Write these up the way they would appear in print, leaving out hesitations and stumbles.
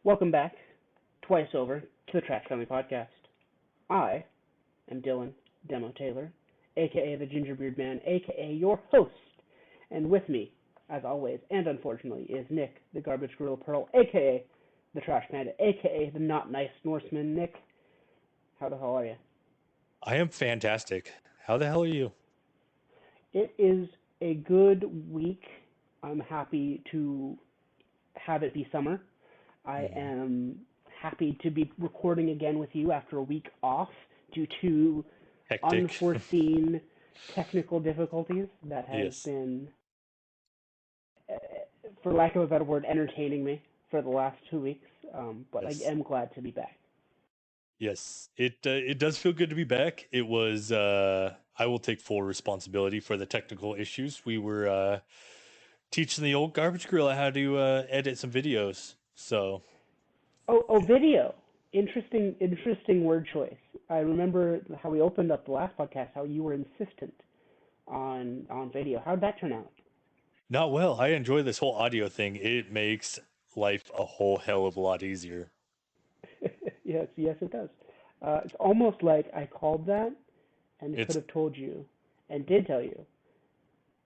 Welcome back, twice over, to the Trash Family Podcast. I am Dylan Demo Taylor, aka the Gingerbeard Man, aka your host. And with me, as always, and unfortunately, is Nick, the Garbage Gorilla Pearl, aka the Trash Panda, aka the Not Nice Norseman. Nick, how the hell are you? I am fantastic. How the hell are you? It is a good week. I'm happy to have it be summer. I Mhm. am happy to be recording again with you after a week off due to Hectic. unforeseen technical difficulties that has Yes. been, uh, for lack of a better word, entertaining me for the last 2 weeks. But I Yes. am glad to be back. Yes. It does feel good to be back. It was I will take full responsibility for the technical issues. We were teaching the old garbage gorilla how to edit some videos. So, Oh, video. Interesting word choice. I remember how we opened up the last podcast, how you were insistent on video. How'd that turn out? not well. I enjoy this whole audio thing. It makes life a whole hell of a lot easier. Yes, it does. It's almost like I called that and could It's have told you and did tell you.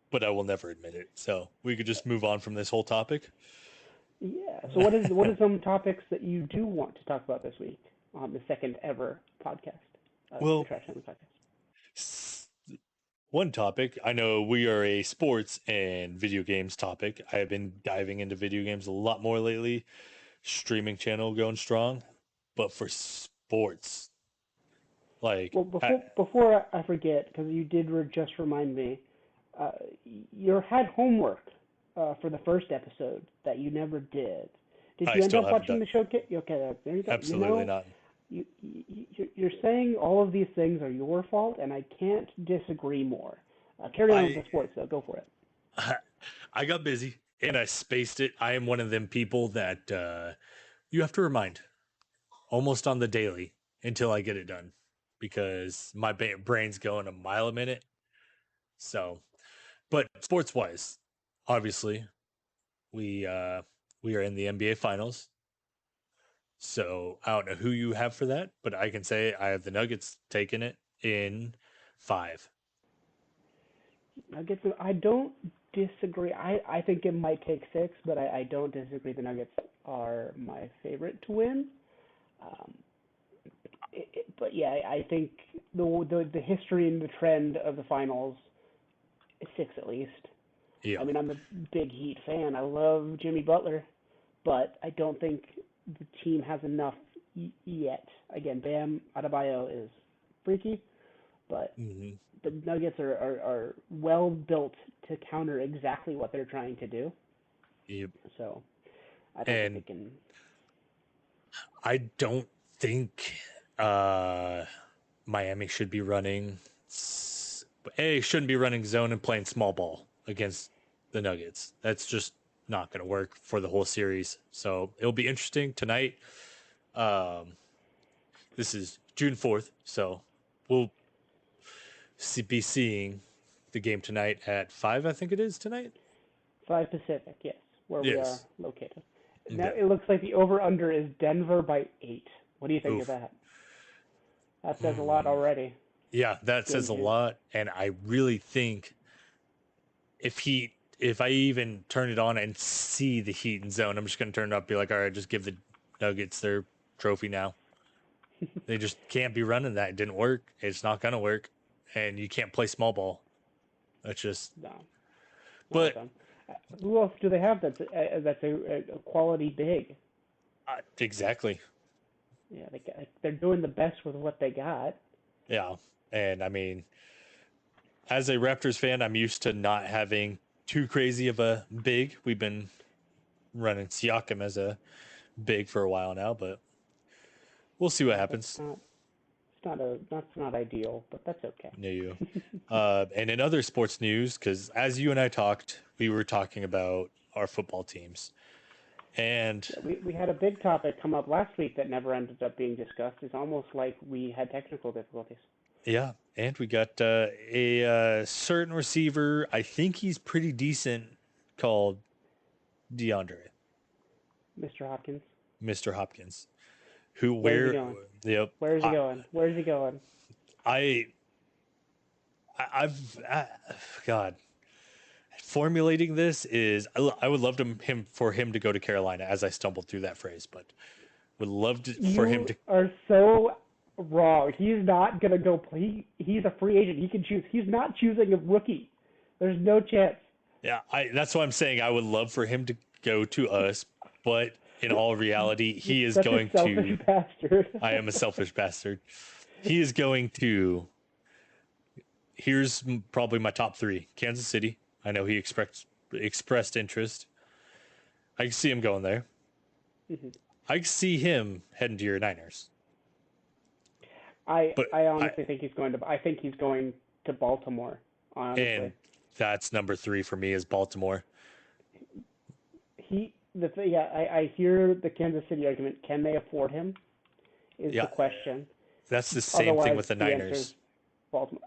but I will never admit it. So, we could just move on from this whole topic. Yeah. So what is some topics that you do want to talk about this week on the second ever podcast, the Well, Trash Family Podcast? s- one topic. I know we are a sports and video games topic. I have been diving into video games a lot more lately. Streaming channel going strong. But for sports, like, Well, before I forget, because you did just remind me, uh, you had homework for the first episode that you never did. Did I you end still up haven't watching done. the show? Okay, there you go. Absolutely not. You're saying all of these things are your fault, and I can't disagree more. Carry on with I the sports, though. Go for it. I got busy and I spaced it. I am one of them people that you have to remind almost on the daily until I get it done because my brain's going a mile a minute. So, but sports wise, obviously, we uh we are in the NBA finals. So I don't know who you have for that, but I can say I have the Nuggets taking it in five. Nuggets. I don't disagree. I think it might take six, but I don't disagree. The Nuggets are my favorite to win. Um, but yeah, I think the history and the trend of the finals is six at least. I Yeah. mean, I'm a big Heat fan. I love Jimmy Butler, but I don't think the team has enough yet. Again, Bam Adebayo is freaky, but Hmm. the Nuggets are well built to counter exactly what they're trying to do. Yep. So I don't think they And can. I don't think uh Miami should be running shouldn't be running zone and playing small ball against the Nuggets. That's just not going to work for the whole series. So it'll be interesting tonight. Um, this is June 4th, so we'll be seeing the game tonight at 5. I think it is tonight. 5 Pacific, yes, where we are Yes. located. Now Okay. it looks like the over under is Denver by 8. What do you think of Oof. that? That says a lot Hmm. already. Yeah, that says Game a two. lot, and I really think if I even turn it on and see the Heat and zone, I'm just gonna turn it up, be like, all right, just give the Nuggets their trophy now. They just can't be running that. It didn't work. It's not gonna work, and you can't play small ball. That's just. No, not with But them. Who else do they have that's a quality big? exactly, Yeah, they're doing the best with what they got. yeah. And I mean, as a Raptors fan, I'm used to not having too crazy of a big. We've been running Siakam as a big for a while now, but we'll see what Yeah, that's happens. not that's not ideal, but that's okay. No, you. And in other sports news, because as you and I talked, we were talking about our football teams. And Yeah, we had a big topic come up last week that never ended up being discussed. It's almost like we had technical difficulties. yeah, and we got certain receiver. I think he's pretty decent called DeAndre. Mr. Hopkins. Mr. Hopkins, who Where's he where going? yep Where's he going? Where's he going? I I've God, formulating this is I would love for him to go to Carolina, as I stumbled through that phrase, but would love for him You to. are so wrong. He's not gonna go play. He's a free agent. He can choose. He's not choosing a rookie. There's no chance. Yeah, that's what I'm saying. I would love for him to go to us, but in all reality, You're he is such a going selfish to. bastard. I am a selfish bastard. He is going to. Here's probably my top three: Kansas City. I know he expressed interest. I can see him going there. Mhm. I can see him heading to your Niners. I But I honestly think he's going to. I think he's going to Baltimore. Honestly, and that's number three for me is Baltimore. yeah. I hear the Kansas City argument. Can they afford him? Is the Yeah, question. that's the same thing Otherwise, with the the answer is Niners. Baltimore.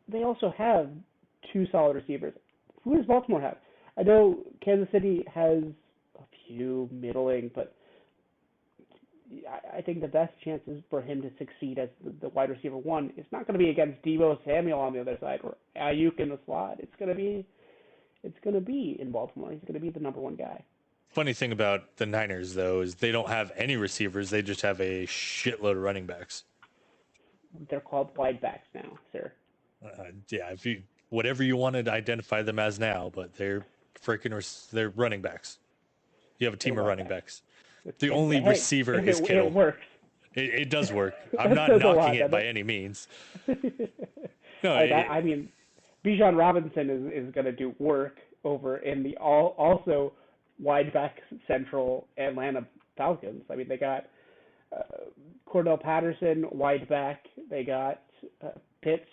They also have two solid receivers. Who does Baltimore have? I know Kansas City has a few middling, but I think the best chances for him to succeed as the wide receiver one is not going to be against Deebo Samuel on the other side or Ayuk in the slot. It's going to be in Baltimore. He's going to be the number one guy. Funny thing about the Niners, though, is they don't have any receivers. They just have a shitload of running backs. They're called wide backs now, sir. Yeah, if you whatever you want to identify them as now, but they're they're running backs. You have a They're team of wide running backs. backs. The only Hey, receiver is it Kittle. works. It does work. I'm That not says a knocking lot, it doesn't by it? any means. No, I mean, Bijan Robinson is going to do work over in the also wide back central Atlanta Falcons. I mean, they got uh, Cordell Patterson wide back. They got Pitts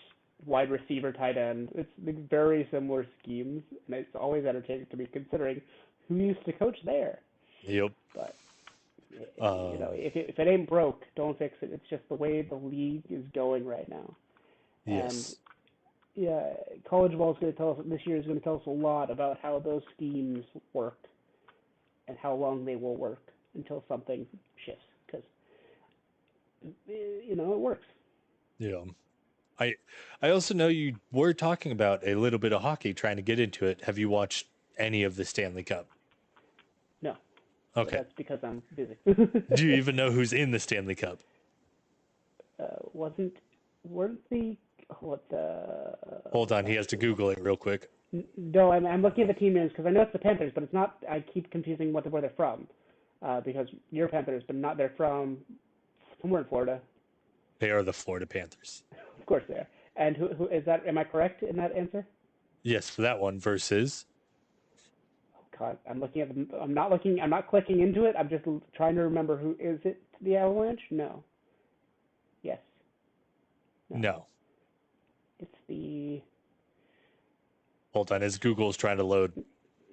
wide receiver tight end. It's very similar schemes, and it's always entertaining to me considering who used to coach there. yep. But Um, if it ain't broke, don't fix it. It's just the way the league is going right now, and yes. yeah, college ball is going to tell us this year is going to tell us a lot about how those schemes work and how long they will work until something shifts. Because it works. Yeah. I I also know you were talking about a little bit of hockey, trying to get into it. Have you watched any of the Stanley Cup? No, but Okay. that's because I'm busy. Do you even know who's in the Stanley Cup? Wasn't weren't the what the Hold on, he has to Google it real quick. no, I'm looking at the team names because I know it's the Panthers, but it's not. I keep confusing where they're from, because you're Panthers, but not they're from somewhere in Florida. They are the Florida Panthers. Of course they are. And who is that? Am I correct in that answer? Yes, for that one versus. Oh God, I'm looking at them. I'm not looking. I'm not clicking into it. I'm just trying to remember who is it. The Avalanche? No. Yes. No. No. It's the. Hold on, as Google's trying to load,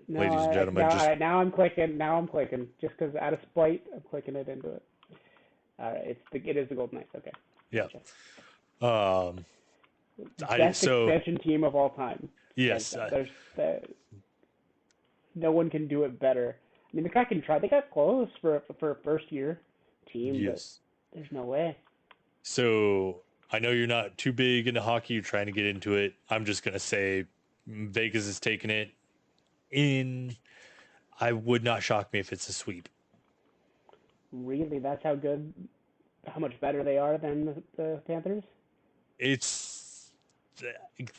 No. ladies and gentlemen. Now, Just now I'm clicking. Now I'm clicking. Just because out of spite, I'm clicking it into it. All right. It is the Golden Knights. Okay. yeah. Gotcha. Um. Best expansion team of all time. Hands Yes. down. No one can do it better. I mean, the Kraken tried. They got close for a first year team, but Yes. there's no way. So I know you're not too big into hockey. You're trying to get into it. I'm just gonna say Vegas is taking it in. I would not shock me if it's a sweep. Really, that's how much better they are than the Panthers? It's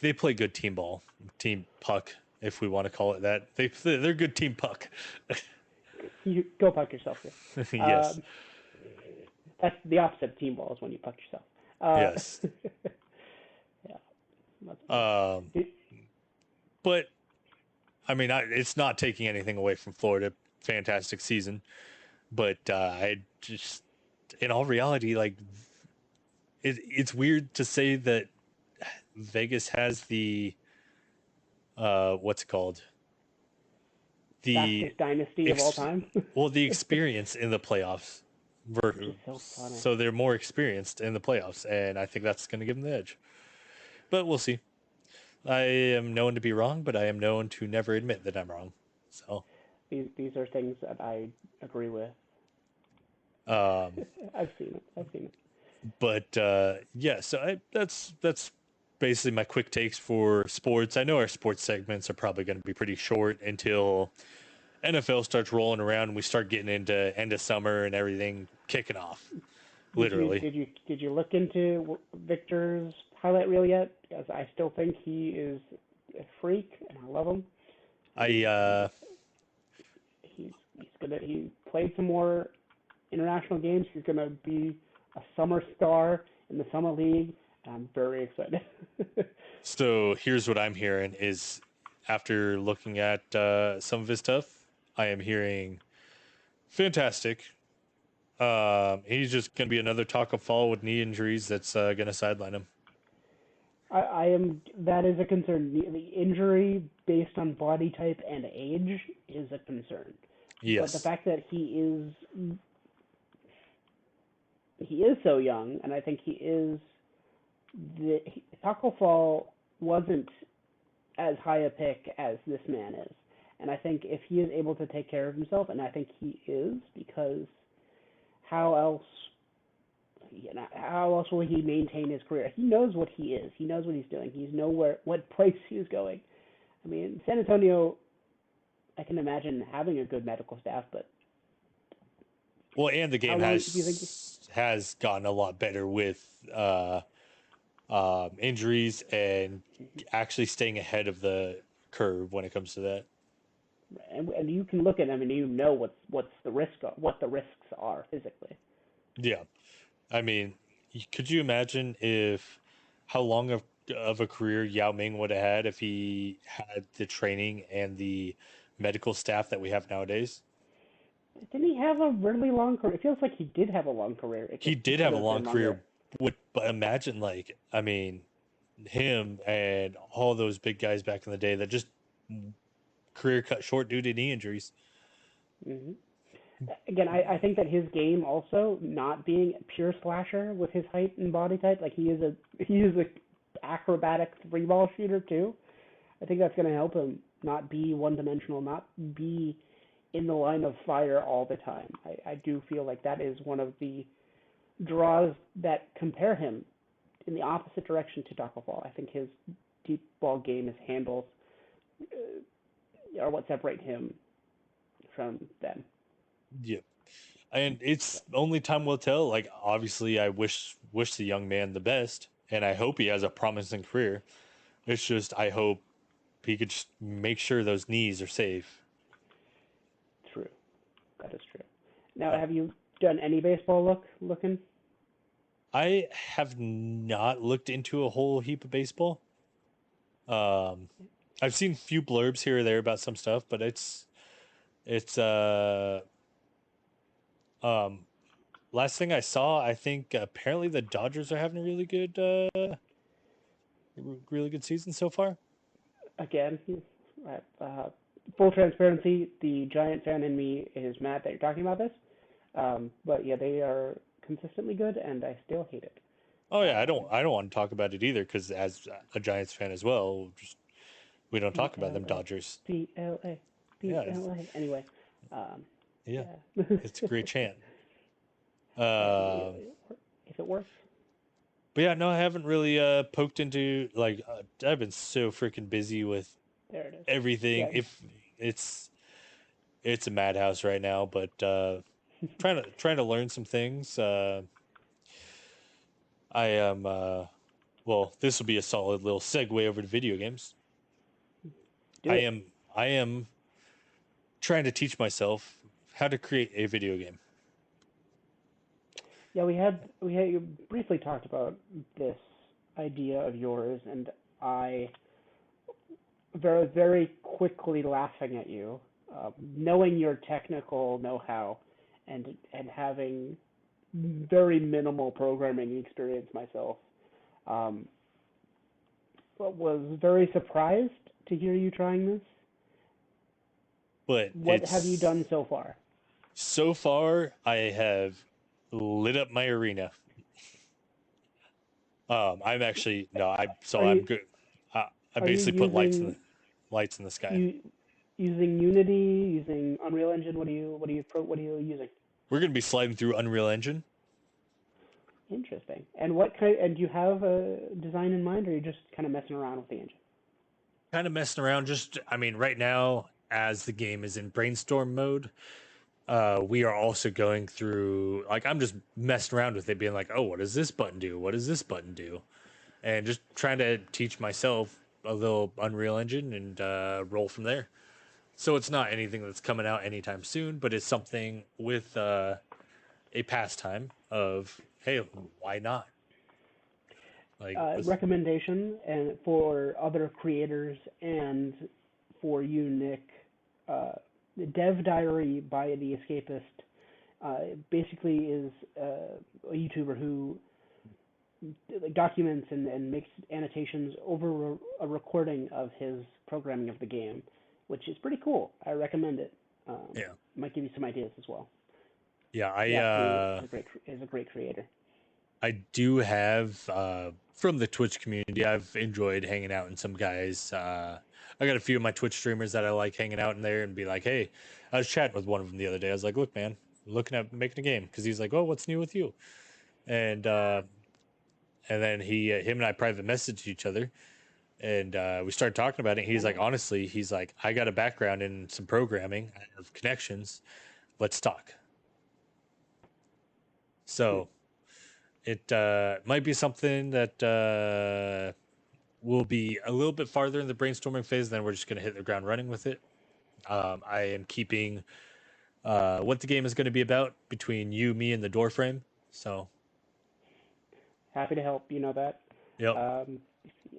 they play good team ball, team puck, if we want to call it that. They're good team puck. You go puck yourself here. Yes, That's the opposite of team ball is when you puck yourself. yes. Yeah, that's funny. Um, but I mean, it's not taking anything away from Florida. Fantastic season, but I just, in all reality, like it's weird to say that Vegas has the what's it called, the Fastest dynasty of all time. well, the experience in the playoffs. Which is so funny. So they're more experienced in the playoffs, and I think that's going to give them the edge. But we'll see. I am known to be wrong, but I am known to never admit that I'm wrong. So These are things that I agree with. Um, I've seen it. I've seen it. but yeah, so that's basically my quick takes for sports. I know our sports segments are probably going to be pretty short until NFL starts rolling around and we start getting into end of summer and everything kicking off. Did you Literally, did you did you look into Victor's highlight reel yet? Because I still think he is a freak, and I love him. I And he played some more international games. He's gonna be a summer star in the summer league. And I'm very excited. so here's what I'm hearing is after looking at some of his stuff, I am hearing fantastic. He's just going to be another talk of fall with knee injuries that's going to sideline him. I am. That is a concern. The injury based on body type and age is a concern. But the Yes. fact that he is so young, and I think Taco Fall wasn't as high a pick as this man is. And I think if he is able to take care of himself, and I think he is, because how else, how else will he maintain his career? He knows what he is. He knows what he's doing. He knows what place he's going. I mean, San Antonio, I can imagine having a good medical staff, but Well, and the how game long do you think? has gotten a lot better with injuries and actually staying ahead of the curve when it comes to that. And you can look at them and you know what the risks are physically. Yeah. I mean, could you imagine if how long of a career Yao Ming would have had if he had the training and the medical staff that we have nowadays? Didn't he have a really long career? It feels like he did have a long career. He He did could have a have long been career. longer. But imagine, like, I mean, him and all those big guys back in the day that just career cut short due to knee injuries. hmm Again, I think that his game also not being a pure slasher with his height and body type, like he is a acrobatic three ball shooter too. I think that's going to help him not be one dimensional, not be in the line of fire all the time. I do feel like that is one of the draws that compare him in the opposite direction to Taco Fall. I think his deep ball game, his handles, are what separate him from them. Yeah. And it's only time will tell. Like, obviously, I wish the young man the best, and I hope he has a promising career. It's just I hope he could just make sure those knees are safe. True, that is true. Now, Uh, have you done any baseball looking? I have not looked into a whole heap of baseball. Um, I've seen a few blurbs here or there about some stuff, but it's um last thing I saw, I think apparently the Dodgers are having a really good season so far. Again, uh, full transparency, the Giant fan in me is mad that you're talking about this. But yeah, they are consistently good, and I still hate it. Oh yeah, Uh, I don't want to talk about it either because as a Giants fan as well, just we don't talk about them PLA, Dodgers. PLA, Yeah, PLA. Anyway, um, yeah, yeah. it's a great chant. Hey, Um, if it works, but yeah, no, I haven't really poked into like I've been so freaking busy with there it is. everything. Yeah, If it's it's a madhouse right now, but trying to learn some things. I am well, this will be a solid little segue over to video games. do it. I am trying to teach myself how to create a video game. Yeah, we had you briefly talked about this idea of yours, and I very quickly laughing at you, knowing your technical know-how, and having very minimal programming experience myself. Um, but was very surprised to hear you trying this. But What have you it's done so far? so far I have lit up my arena. I'm actually no, Are you I'm good. I are you basically put using lights in the sky. you using Unity, using Unreal Engine? What are you using? We're going to be sliding through Unreal Engine. Interesting. And what kind? And do you have a design in mind, or are you just kind of messing around with the engine? Kind of messing around. Right now, as the game is in brainstorm mode, we are also going through, like, I'm just messing around with it, being like, oh, what does this button do? What does this button do? And just trying to teach myself a little Unreal Engine and roll from there. So it's not anything that's coming out anytime soon, but it's something with a pastime of, hey, why not? Like, Recommendation and for other creators and for you, Nick, the Dev Diary by the Escapist basically is a YouTuber who documents and makes annotations over a recording of his programming of the game, which is pretty cool. I recommend it. yeah, Might give you some ideas as well. yeah. He actually is a great creator. I do have from the Twitch community. I've enjoyed hanging out in some guys. I got a few of my Twitch streamers that I like hanging out in there and be like, hey, I was chatting with one of them the other day. I was like, look, man, I'm looking at making a game because he's like, oh, what's new with you? And then him and I private messaged each other, and we started talking about it. He's like, honestly, he's like, I got a background in some programming, I have connections. Let's talk. So it might be something that will be a little bit farther in the brainstorming phase. Then we're just going to hit the ground running with it. I am keeping what the game is going to be about between you, me, and the door frame. So, Happy to help. You know that. yep, Um,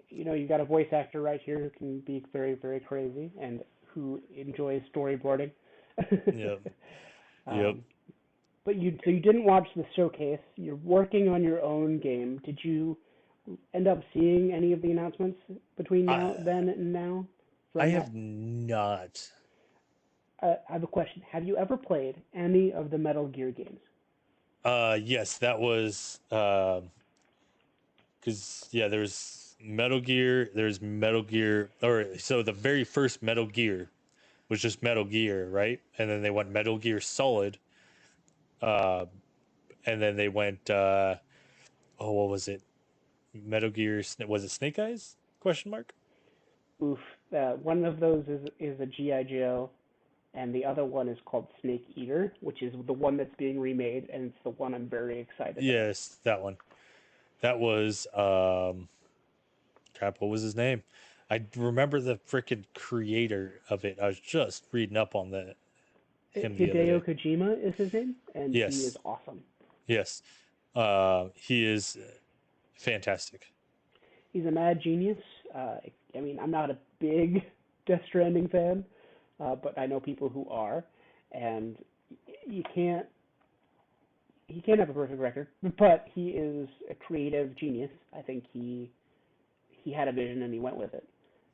you know, you got a voice actor right here who can be very, very crazy and who enjoys storyboarding. yep, yep. um, but you didn't watch the showcase. You're working on your own game. Did you end up seeing any of the announcements between now I then and now I from that? have not. I have a question. Have you ever played any of the Metal Gear games? Yes, that was because yeah, there's Metal Gear, or so the very first Metal Gear was just Metal Gear, right? And then they went Metal Gear Solid, uh, and then they went oh, what was it? Metal Gear was it Snake Eyes? Question mark. Oof. One of those is a GI Joe, and the other one is called Snake Eater, which is the one that's being remade, and it's the one I'm very excited about. Yes, that one. That was crap. What was his name? I remember the freaking creator of it. I was just reading up on him the other Hideo day. Kojima is his name, and he is Yes, awesome. yes. He is fantastic. He's a mad genius. I mean, I'm not a big Death Stranding fan, but I know people who are, and you can't he can't have a perfect record, but he is a creative genius. I think he had a vision and he went with it.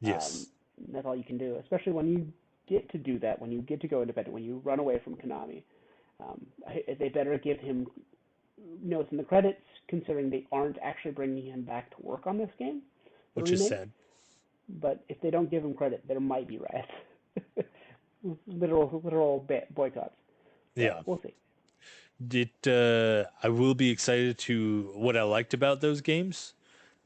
Um, Yes, that's all you can do, especially when you get to do that, when you get to go independent, when you run away from Konami. They better give him notes in the credits, considering they aren't actually bringing him back to work on this game, the which is remake. sad. But if they don't give him credit, there might be riots, literal boycotts. So Yeah. we'll see. I will be excited to what I liked about those games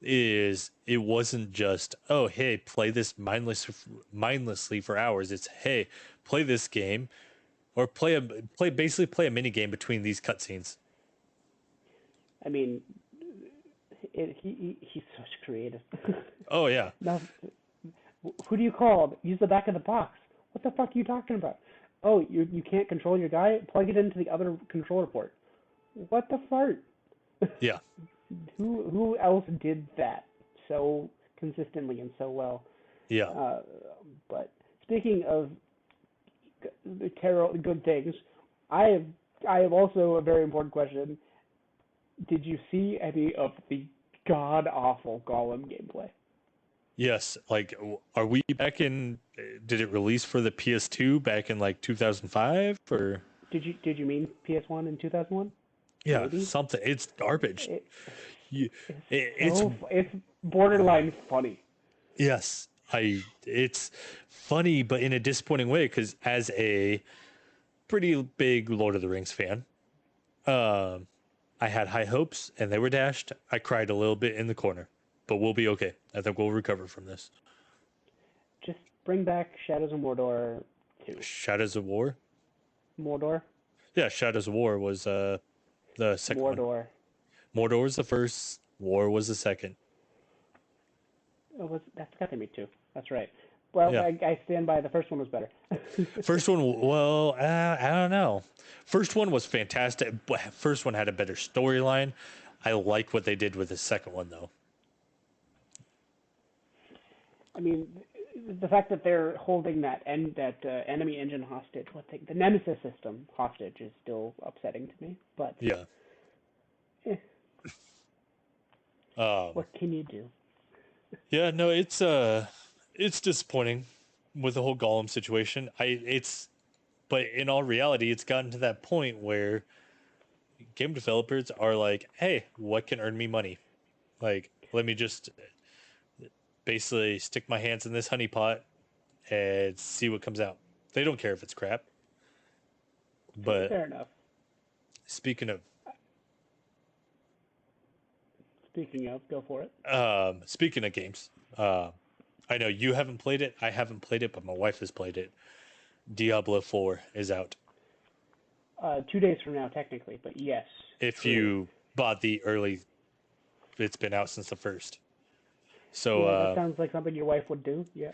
is it wasn't just, oh, hey, play this mindlessly for hours. It's, hey, play this game or play a mini game between these cutscenes. I mean, he's such creative. Oh yeah. Now, who do you call? Use the back of the box. What the fuck are you talking about? Oh, you can't control your guy? Plug it into the other controller port. What the fart? Yeah. Who else did that so consistently and so well? Yeah. Uh, but speaking of good things, I have I have also a very important question. Did you see any of the god awful Golem gameplay? Yes. Like, are we back in? Did it release for the PS2 back in like 2005 or? Did you mean PS1 in 2001? Yeah, Maybe. something. It's garbage. It, You, it's it's it's borderline funny. yes. It's funny, but in a disappointing way because as a pretty big Lord of the Rings fan, I had high hopes and they were dashed. I cried a little bit in the corner, but we'll be okay. I think we'll recover from this. Just bring back Shadows of Mordor 2. Shadows of War? Mordor? Yeah, Shadows of War was the second one. Mordor. Mordor was the first, War was the second. That's got to be 2. That's right. Well, Yeah. I stand by the first one was better. First one, well, I don't know. First one was fantastic. First one had a better storyline. I like what they did with the second one, though. I mean, the fact that they're holding that enemy engine hostage, the Nemesis system hostage, is still upsetting to me. But Yeah. eh, Um, what can you do? yeah, no, it's disappointing with the whole Golem situation. But in all reality, it's gotten to that point where game developers are like, hey, what can earn me money? Like, let me just basically stick my hands in this honeypot and see what comes out. They don't care if it's crap. But Fair enough. speaking of Speaking of, go for it. speaking of games, I know you haven't played it. I haven't played it, but my wife has played it. Diablo 4 is out. 2 days from now, technically, but yes. If true. you bought the early, it's been out since the first. So Yeah, that sounds like something your wife would do. Yeah.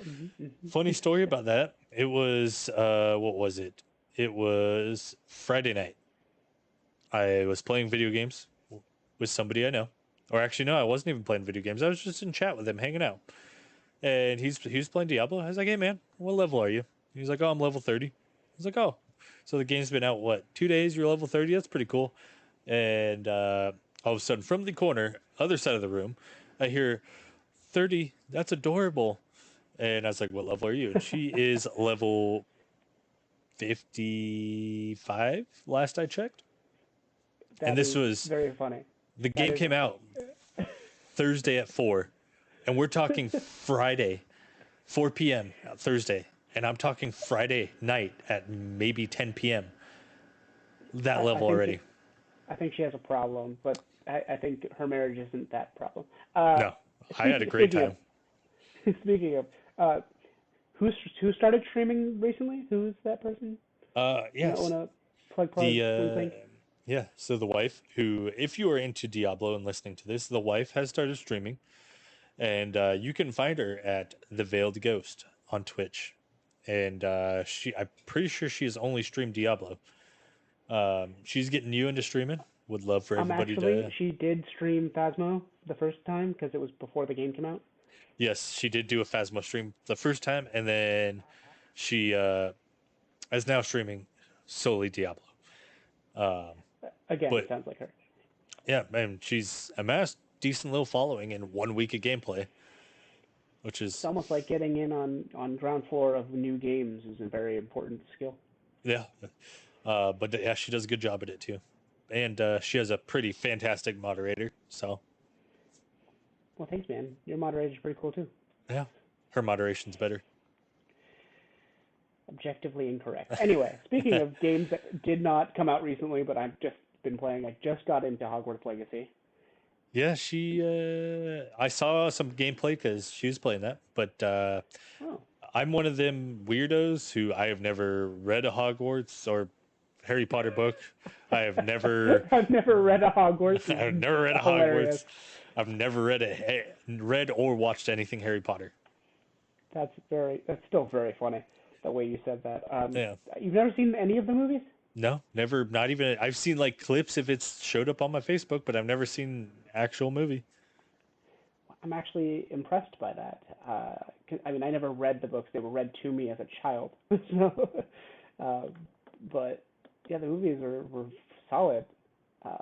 funny story about that. It was what was it? It was Friday night. I was playing video games with somebody I know. Or actually no, I wasn't even playing video games. I was just in chat with him hanging out. And he was playing Diablo. I was like, "Hey man, what level are you?" He's like, "Oh, I'm level 30." I was like, "Oh." So the game's been out what? 2 days, you're level 30. That's pretty cool. And all of a sudden from the corner, other side of the room, I hear 30. That's adorable. And I was like, "What level are you?" And she is level 55 last I checked. And That this is was very funny. the That game is came out Thursday at 4. And we're talking Friday, 4 p.m. Thursday. And I'm talking Friday night at maybe 10 p.m. That I level think already. I think she has a problem, but I think her marriage isn't that problem. No, I had a great Speaking of time. speaking of, who started streaming recently? Who's that person? Yes. Wanna plug The link link? yeah, so the wife who, if you are into Diablo and listening to this, the wife has started streaming, and you can find her at the Veiled Ghost on Twitch, and I'm pretty sure she has only streamed Diablo. She's getting you into streaming. Would love for everybody to. She did stream Phasmo the first time because it was before the game came out. Yes, she did do a Phasmo stream the first time, and then she is now streaming solely Diablo. Again, But sounds like her. yeah, man, she's amassed decent little following in 1 week of gameplay, which It's is almost like getting in on ground floor of new games is a very important skill. yeah. But yeah, she does a good job at it too, and she has a pretty fantastic moderator. So Well, thanks, man. Your moderator's pretty cool too. yeah, her moderation's better. Objectively incorrect. Anyway, speaking of games that did not come out recently, but I've just been playing, I just got into Hogwarts Legacy. Yeah, she. I saw some gameplay because she was playing that, but Oh. I'm one of them weirdos who I have never read a Hogwarts or Harry Potter book. I have never. I've never read a Hogwarts. I've never read a Hilarious. Hogwarts. I've never read or watched anything Harry Potter. That's still very funny the way you said that. Yeah. You've never seen any of the movies? No, never. Not even. I've seen like clips if it's showed up on my Facebook, but I've never seen actual movie. I'm actually impressed by that. I mean, I never read the books; they were read to me as a child. So, uh, but yeah, the movies were solid. Uh,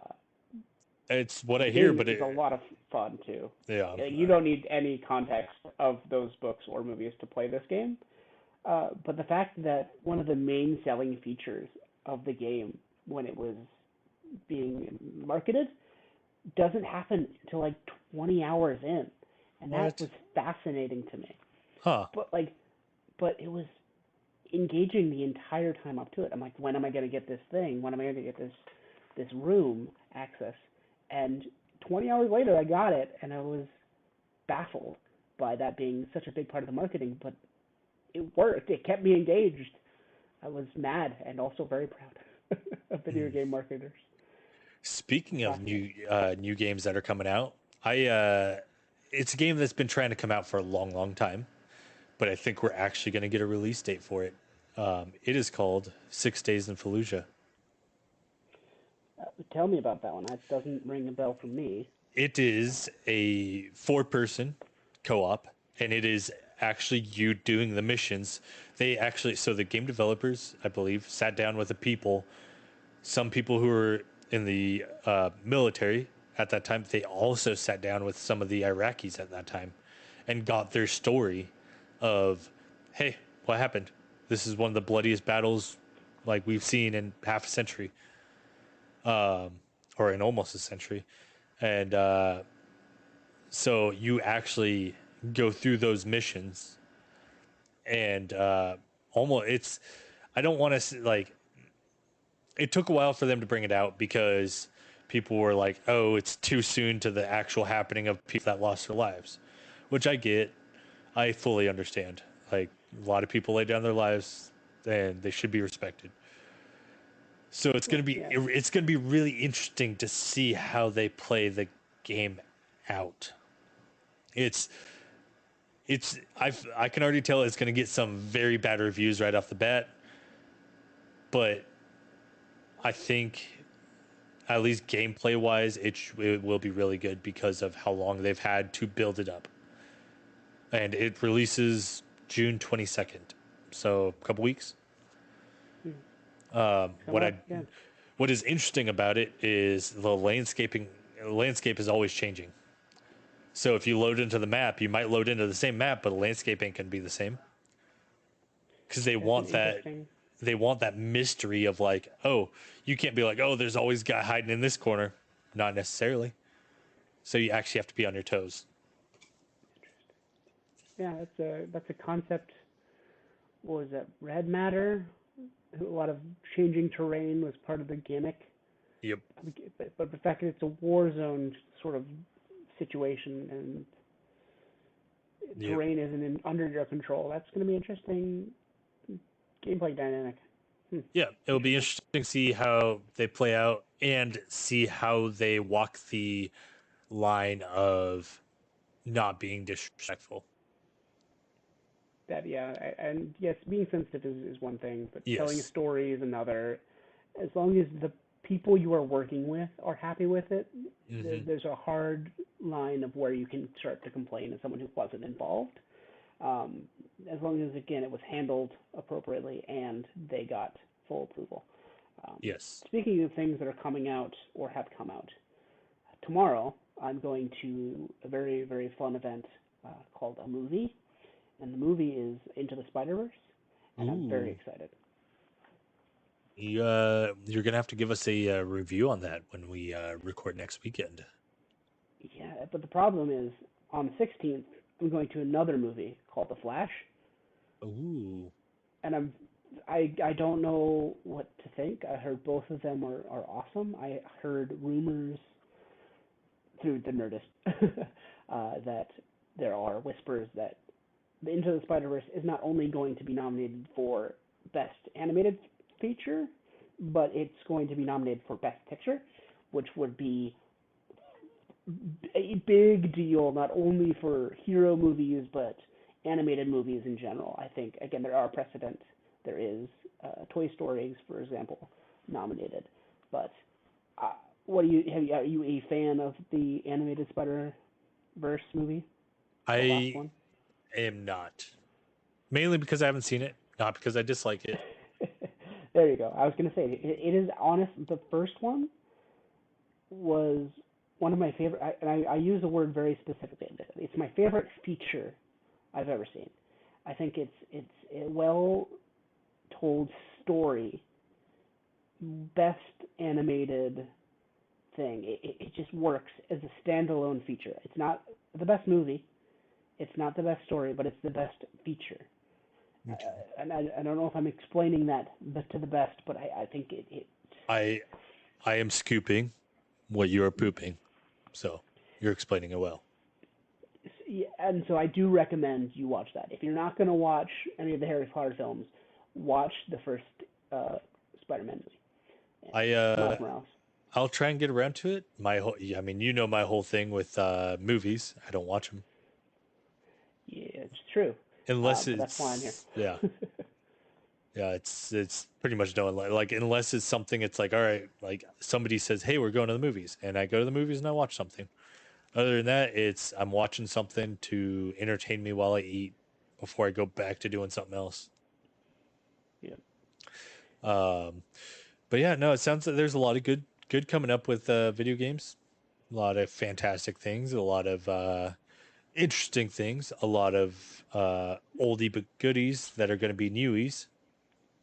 It's what I the hear, game but is a lot of fun too. yeah, You don't need any context of those books or movies to play this game. But the fact that one of the main selling features of the game when it was being marketed doesn't happen until like 20 hours in, and that what? was fascinating to me. Huh? But it was engaging the entire time up to it. I'm like, when am I gonna get this thing? When am I gonna get this room access, and 20 hours later I got it, and I was baffled by that being such a big part of the marketing, but it worked. It kept me engaged. I was mad and also very proud of video game marketers. Speaking of new games that are coming out, it's a game that's been trying to come out for a long, long time, but I think we're actually going to get a release date for it. It is called 6 Days in Fallujah. Tell me about that one. That doesn't ring a bell for me. It is a 4-person co-op, and it is actually you doing the missions. So the game developers, I believe, sat down with some people who were in the military at that time. They also sat down with some of the Iraqis at that time and got their story of, hey, what happened? This is one of the bloodiest battles like we've seen in half a century, or in almost a century. And so you actually go through those missions, and I don't want to like. It took a while for them to bring it out because people were like, "Oh, it's too soon to the actual happening of people that lost their lives," which I get. I fully understand. Like, a lot of people lay down their lives, and they should be respected. So it's gonna be really interesting to see how they play the game out. It's I can already tell it's gonna get some very bad reviews right off the bat, but I think at least gameplay wise, it will be really good because of how long they've had to build it up. And it releases June 22nd, so a couple weeks. What is interesting about it is the landscape is always changing. So if you load into the map, you might load into the same map, but the landscape ain't gonna be the same. Because they want that mystery of like, oh, you can't be like, oh, there's always a guy hiding in this corner. Not necessarily. So you actually have to be on your toes. Yeah, that's a concept. What was that? Red Matter? A lot of changing terrain was part of the gimmick. Yep. But the fact that it's a war zone sort of situation and terrain isn't under your control, that's going to be interesting gameplay dynamic. Yeah, it'll be interesting to see how they play out and see how they walk the line of not being disrespectful. And yes, being sensitive is one thing, but Yes. telling a story is another. As long as the people you are working with are happy with it, there's a hard line of where you can start to complain as someone who wasn't involved. As long as, again, it was handled appropriately and they got full approval. Yes. Speaking of things that are coming out or have come out, tomorrow I'm going to a very, very fun event called A Movie. And the movie is Into the Spider-Verse, and I'm very excited. You're going to have to give us a review on that when we record next weekend. Yeah, but the problem is, on the 16th, I'm going to another movie called The Flash. Ooh. And I don't know what to think. I heard both of them are awesome. I heard rumors through the Nerdist that there are whispers that the Into the Spider-Verse is not only going to be nominated for Best Animated Feature, but it's going to be nominated for Best Picture, which would be a big deal, not only for hero movies, but animated movies in general. I think, again, there are precedents. There is Toy Story, for example, nominated. But are you a fan of the animated Spider-Verse movie? The last one? I am not. Mainly because I haven't seen it, not because I dislike it. There you go. I was going to say, it is honest. The first one was one of my favorite, and I use the word very specifically. It's my favorite feature I've ever seen. I think it's a well-told story, best animated thing. It just works as a standalone feature. It's not the best movie. It's not the best story, but it's the best feature. And I don't know if I'm explaining that to the best, but I think it. I am scooping what you are pooping. So you're explaining it well. And so I do recommend you watch that. If you're not going to watch any of the Harry Potter films, watch the first Spider-Man movie, Miles Morales. I'll try and get around to it. My whole thing with movies. I don't watch them. Yeah, it's true. Unless but that's why I'm here. Yeah. Yeah, it's pretty much done. Like unless it's something, it's like, all right, like somebody says, hey, we're going to the movies, and I go to the movies and I watch something. Other than that, it's I'm watching something to entertain me while I eat before I go back to doing something else. Yeah. But yeah, no, it sounds like there's a lot of good coming up with video games. A lot of fantastic things, a lot of interesting things, a lot of oldie but goodies that are going to be newies.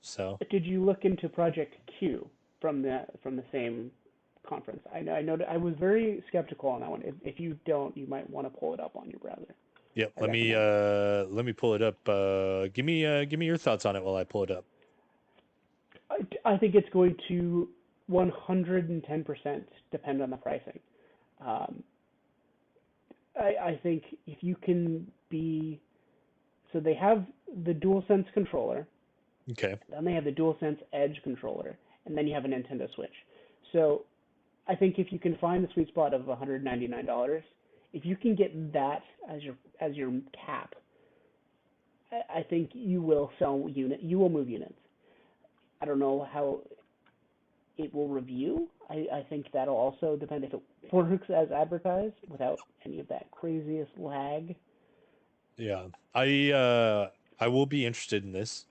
So Did you look into Project Q from the same conference? I know I was very skeptical on that one. If you don't, you might want to pull it up on your browser. yep, let me pull it up. Give me your thoughts on it while I pull it up. I think it's going to 110% depend on the pricing. I think if you can be, so they have the DualSense controller. Okay. Then they have the DualSense Edge controller, and then you have a Nintendo Switch. So I think if you can find the sweet spot of $199, if you can get that as your cap, I think you will sell you will move units. I don't know how it will review. I think that'll also depend if it works as advertised without any of that craziest lag. Yeah. I will be interested in this.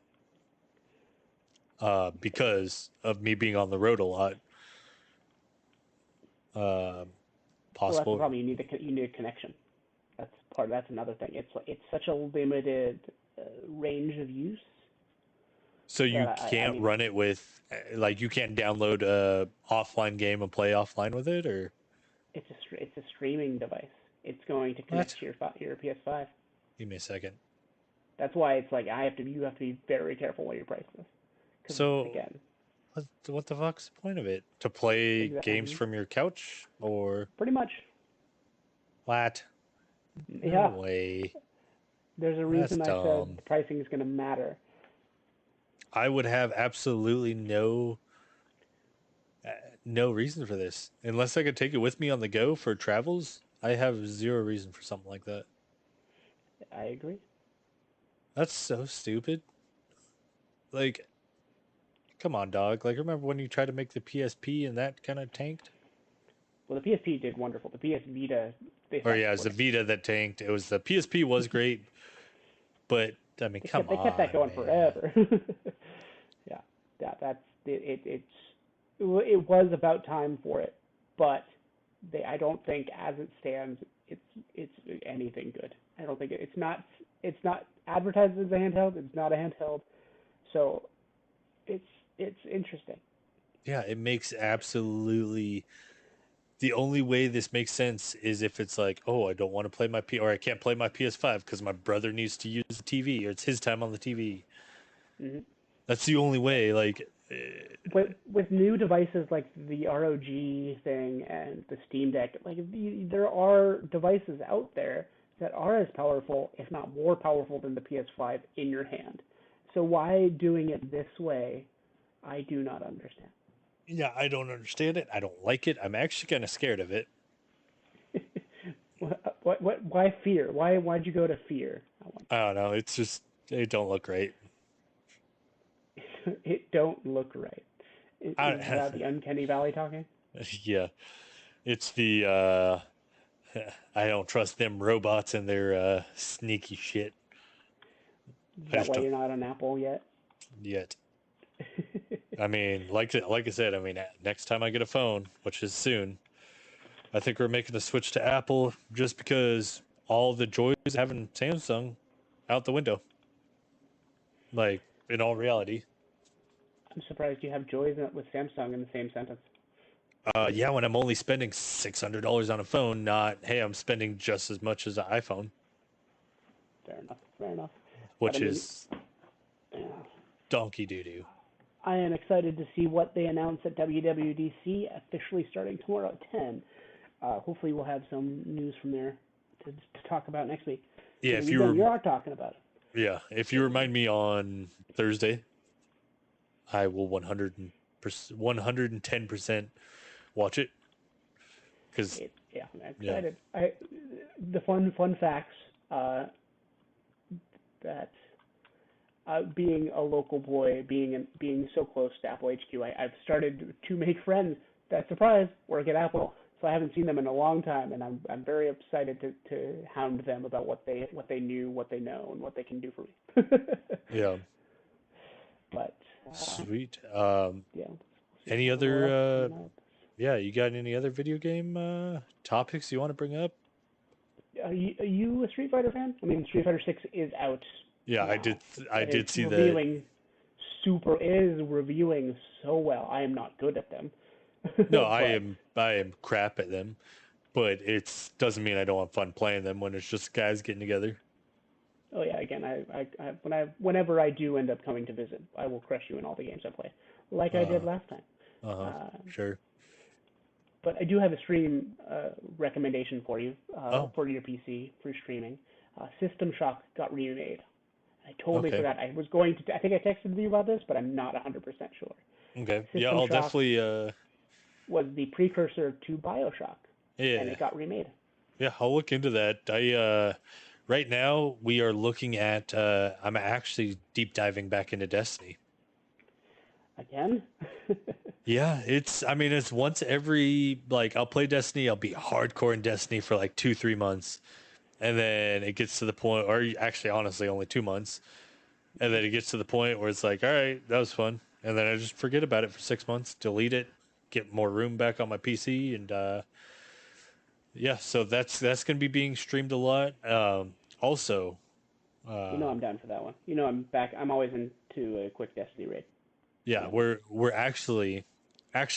Because of me being on the road a lot. Well, that's the Possible. problem. You need a connection. That's another thing. It's such a limited range of use. So you can't run it with, like, you can't download a offline game and play offline with it, or it's a streaming device. It's going to connect to your PS5. Give me a second. That's why it's like you have to be very careful what your price is. So again, what the fuck's the point of it? To play games from your couch, or pretty much. What? Yeah. No way. There's a reason I said the pricing is going to matter. I would have absolutely no reason for this. Unless I could take it with me on the go for travels, I have zero reason for something like that. I agree. That's so stupid. Like, come on, dog. Like, remember when you tried to make the PSP and that kind of tanked? Well, the PSP did wonderful. The PS Vita... It was the Vita that tanked. It was the PSP was great, but, I mean, come on. They kept that going forever. Yeah, it was about time for it, but I don't think as it stands it's anything good. I don't think it's not advertised as a handheld. It's not a handheld, so it's interesting. Yeah, it makes absolutely. The only way this makes sense is if it's like, oh, I don't want to play or I can't play my PS5 because my brother needs to use the TV, or it's his time on the TV. Mm-hmm. That's the only way. Like, with new devices like the ROG thing and the Steam Deck, like there are devices out there that are as powerful, if not more powerful, than the PS5 in your hand. So why doing it this way? I do not understand. Yeah, I don't understand it. I don't like it. I'm actually kind of scared of it. Why fear? Why'd you go to fear? I don't know. It's just, it don't look right. It don't look right. Is that the Uncanny Valley talking? Yeah. It's the, I don't trust them robots and their sneaky shit. Is that why you're not on Apple yet? Yet. I mean, like I said, I mean, next time I get a phone, which is soon, I think we're making the switch to Apple just because all the joys of having Samsung out the window. Like, in all reality. I'm surprised you have joys with Samsung in the same sentence. Yeah, when I'm only spending $600 on a phone, not, hey, I'm spending just as much as an iPhone. Fair enough. Which is donkey doo-doo. I am excited to see what they announce at WWDC, officially starting tomorrow at 10. Hopefully we'll have some news from there to talk about next week. Yeah, So you are talking about it. Yeah, if you remind me on Thursday, I will 110% watch it. Cause Yeah, I'm excited. Yeah. The fun facts that being a local boy, being so close to Apple HQ, I've started to make friends that, surprise, work at Apple. So I haven't seen them in a long time, and I'm very excited to hound them about what they knew, what they know, and what they can do for me. Yeah. But sweet. yeah. Any other? Yeah, you got any other video game topics you want to bring up? Are you a Street Fighter fan? I mean, Street Fighter 6 is out. Yeah, now. I did see that. It is reviewing so well. I am not good at them. No, I am crap at them, but it doesn't mean I don't have fun playing them when it's just guys getting together. Oh yeah, again, whenever I do end up coming to visit, I will crush you in all the games I play, like I did last time. Sure. But I do have a stream recommendation for you for your PC for streaming. System Shock got remade. I totally forgot. I was going to. I think I texted you about this, but I'm not 100% sure. Okay. System yeah, I'll Shock definitely. Was the precursor to BioShock. Yeah. And it got remade. Yeah, I'll look into that. Right now we are looking at. I'm actually deep diving back into Destiny. Again? Yeah, it's once every, I'll play Destiny, I'll be hardcore in Destiny for like 2-3 months, and then it gets to the point, or actually honestly only 2 months, and then it gets to the point where it's like, all right, that was fun, and then I just forget about it for 6 months, delete it, get more room back on my PC, and yeah, so that's gonna be being streamed a lot. Also, I'm down for that one. I'm back. I'm always into a quick Destiny raid. Yeah, we're actually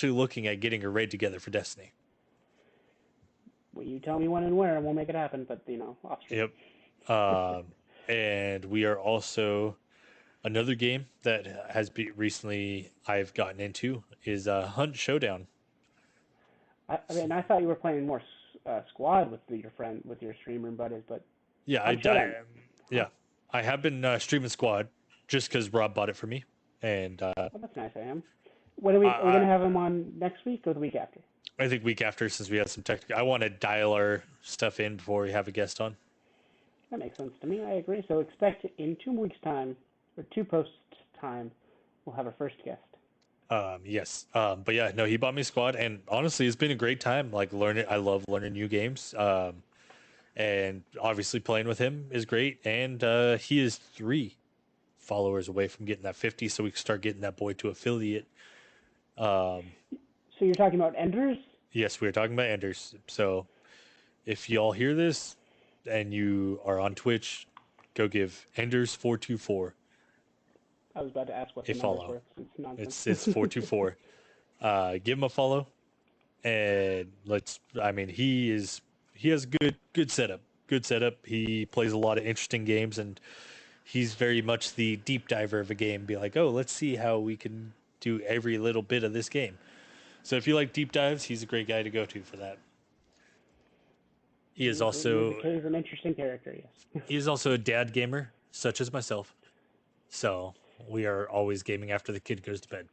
looking at getting a raid together for Destiny. Well, you tell me when and where, and we'll make it happen. But off stream. Yep. And we are also, another game that has been recently I've gotten into is Hunt Showdown. I thought you were playing more squad with your streamer buddies, but yeah, I have been streaming squad just because Rob bought it for me, and that's nice of him. Are we gonna have him on next week or the week after? I think week after, since we have some technical. I want to dial our stuff in before we have a guest on. That makes sense to me. I agree. So expect in 2 weeks' time, or 2 posts time, we'll have our first guest. Yes. But yeah, no, he bought me squad, and honestly, it's been a great time. I love learning new games. And obviously playing with him is great. And he is 3 followers away from getting that 50, so we can start getting that boy to affiliate. So you're talking about Enders? Yes, we are talking about Enders. So if y'all hear this and you are on Twitch, go give Enders424. I was about to ask what the numbers were. It's nonsense. It's 424. Give him a follow, and he has good setup. Good setup. He plays a lot of interesting games, and he's very much the deep diver of a game. Be like, oh, let's see how we can do every little bit of this game. So if you like deep dives, he's a great guy to go to for that. He is also he's an interesting character. Yes. He is also a dad gamer, such as myself. So we are always gaming after the kid goes to bed.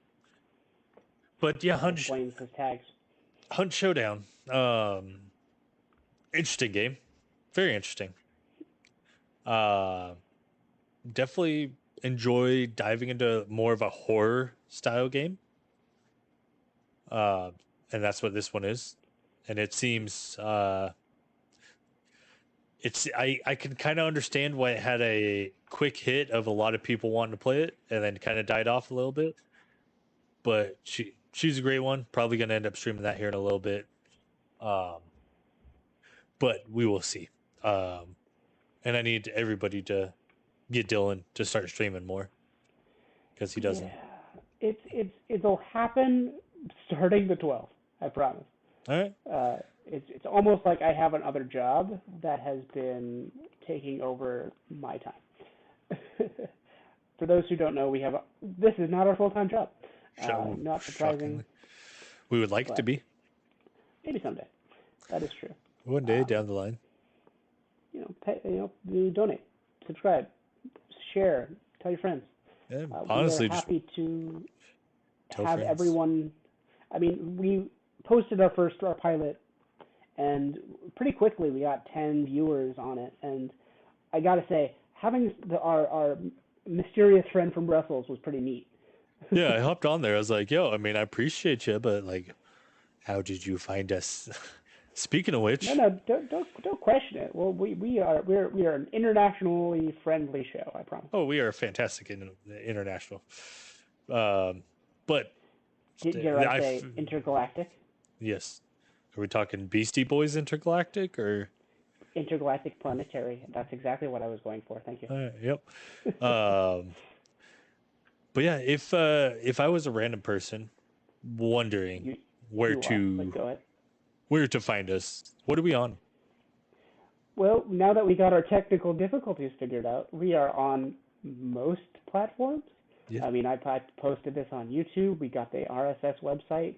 But yeah, Hunt Showdown. Interesting game. Very interesting. Definitely enjoy diving into more of a horror style game. And that's what this one is. And it seems I can kind of understand why it had a quick hit of a lot of people wanting to play it and then kind of died off a little bit. But she's a great one. Probably going to end up streaming that here in a little bit. But we will see. And I need everybody to get Dylan to start streaming more, because he doesn't. Yeah. It'll happen starting the 12th. I promise. All right. It's almost like I have another job that has been taking over my time. For those who don't know, this is not our full-time job. Not surprising, Shockingly. We would like it to but be. maybe someday. That is true. One day down the line. Donate, subscribe, share, tell your friends. Yeah, We honestly, are just happy to tell have friends. everyone. I mean, we posted our pilot, and pretty quickly we got 10 viewers on it. And I gotta say, having our mysterious friend from Brussels was pretty neat. Yeah, I hopped on there. I was like, yo, I mean, I appreciate you, but like, how did you find us? Speaking of which, No, don't question it. Well, we are an internationally friendly show. I promise. oh, we are fantastic in international. Um, but Dare I say intergalactic? yes. Are we talking Beastie Boys intergalactic or? Intergalactic planetary. That's exactly what I was going for. Thank you. Yep. But yeah, if I was a random person wondering You where you are. But to go ahead. where to find us, what are we on? Well, now that we got our technical difficulties figured out, we are on most platforms. Yeah. I mean, I posted this on YouTube. We got the RSS website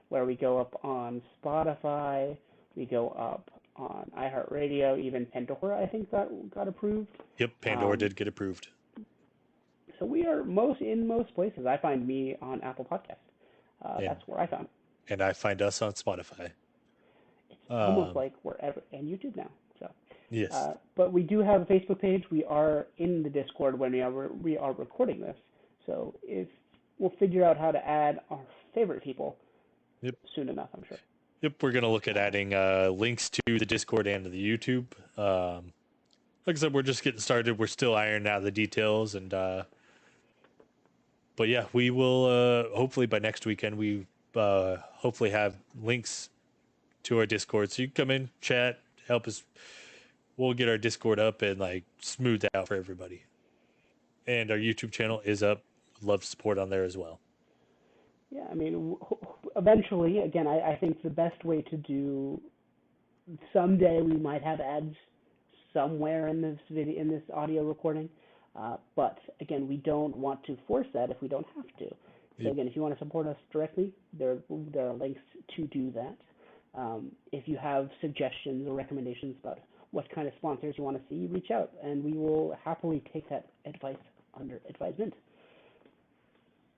where we go up on Spotify. We go up on iHeartRadio. Even Pandora, I think, got approved. Yep, Pandora did get approved. So we are in most places. I find me on Apple Podcast. That's where I found. And I find us on Spotify. It's almost like wherever, and YouTube now. So. Yes. But we do have a Facebook page. We are in the Discord when we are recording this. So if we'll figure out how to add our favorite people soon enough, I'm sure. Yep, we're gonna look at adding links to the Discord and to the YouTube. Like I said, we're just getting started. We're still ironing out the details, and but yeah, we will hopefully by next weekend we hopefully have links to our Discord, so you can come in, chat, help us. We'll get our Discord up and like smooth out for everybody. And our YouTube channel is up. Love support on there as well. Yeah, I mean, eventually, again, I think the best way to do. Someday we might have ads somewhere in this audio recording, but again, we don't want to force that if we don't have to. So again, if you want to support us directly, there are links to do that. If you have suggestions or recommendations about what kind of sponsors you want to see, reach out, and we will happily take that advice under advisement.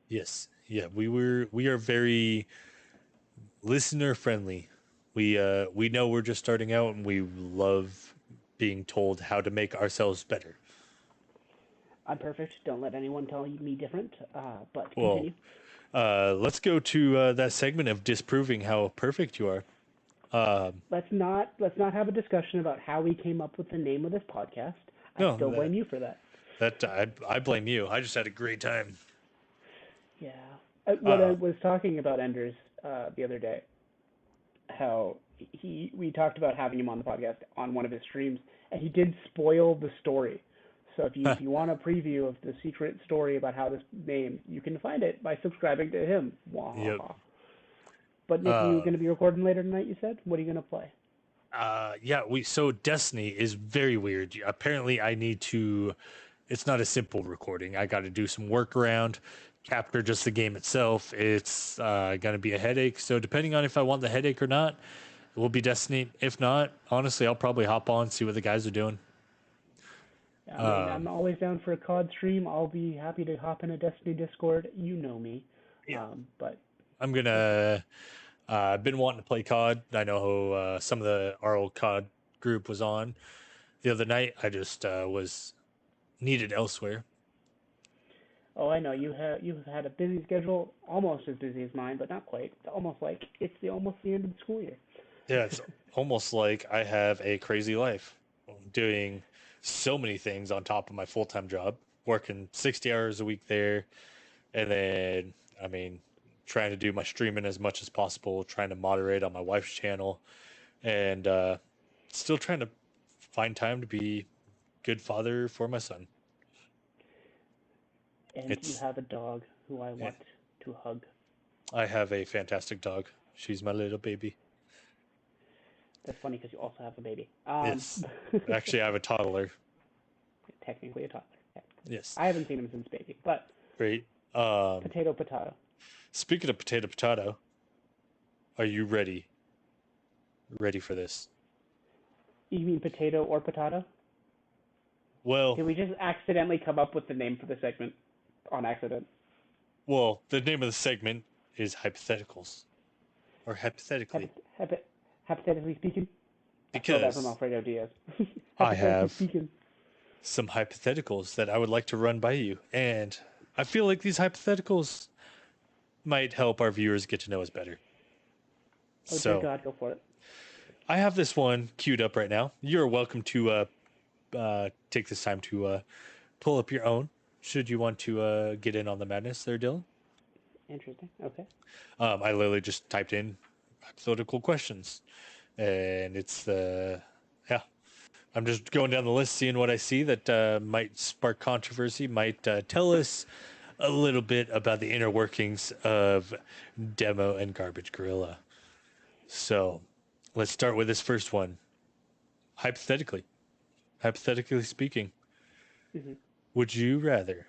Yes, yeah, we are very listener friendly. We know we're just starting out, and we love being told how to make ourselves better. I'm perfect. Don't let anyone tell me different. But continue. Let's go to that segment of disproving how perfect you are. Let's not have a discussion about how we came up with the name of this podcast. I still blame you for that. I blame you. I just had a great time. Yeah. What I was talking about Enders the other day, how we talked about having him on the podcast on one of his streams, and he did spoil the story. So if you want a preview of the secret story about how this name, you can find it by subscribing to him. Yep. But Nick, you're going to be recording later tonight, you said? What are you going to play? Yeah, so Destiny is very weird. Apparently I need to, it's not a simple recording. I got to do some work around, capture just the game itself. It's going to be a headache. So depending on if I want the headache or not, it will be Destiny. If not, honestly, I'll probably hop on, see what the guys are doing. I mean, I'm always down for a COD stream. I'll be happy to hop in a Destiny Discord. You know me. Yeah. But I'm going to, I've been wanting to play COD. I know some of our old COD group was on the other night. I just was needed elsewhere. Oh, I know you've had a busy schedule, almost as busy as mine, but not quite. It's almost like it's almost the end of the school year. Yeah, it's almost like I have a crazy life, doing so many things on top of my full-time job, working 60 hours a week there, and then I mean, trying to do my streaming as much as possible, trying to moderate on my wife's channel, and still trying to find time to be good father for my son. And you have a dog who I want to hug. I have a fantastic dog. She's my little baby. That's funny because you also have a baby. Yes. Actually, I have a toddler. Technically a toddler. Yes. I haven't seen him since baby, but great. potato. Speaking of potato, are you ready? Ready for this? You mean potato or potato? Well, Did we just accidentally come up with the name for the segment on accident? the name of the segment is hypotheticals, or hypothetically, Hypothetically speaking, I stole that from because Alfredo Diaz. I Hypothetically have speaking. some hypotheticals that I would like to run by you, and I feel like these hypotheticals might help our viewers get to know us better. Oh dear So, God, go for it. I have this one queued up right now. You're welcome to take this time to pull up your own, should you want to get in on the madness there, Dylan. Interesting. Okay. I literally just typed in hypothetical questions, and it's yeah. I'm just going down the list, seeing what I see that might spark controversy, might tell us a little bit about the inner workings of Demo and Garbage Gorilla. So, let's start with this first one. Hypothetically speaking, Hmm. would you rather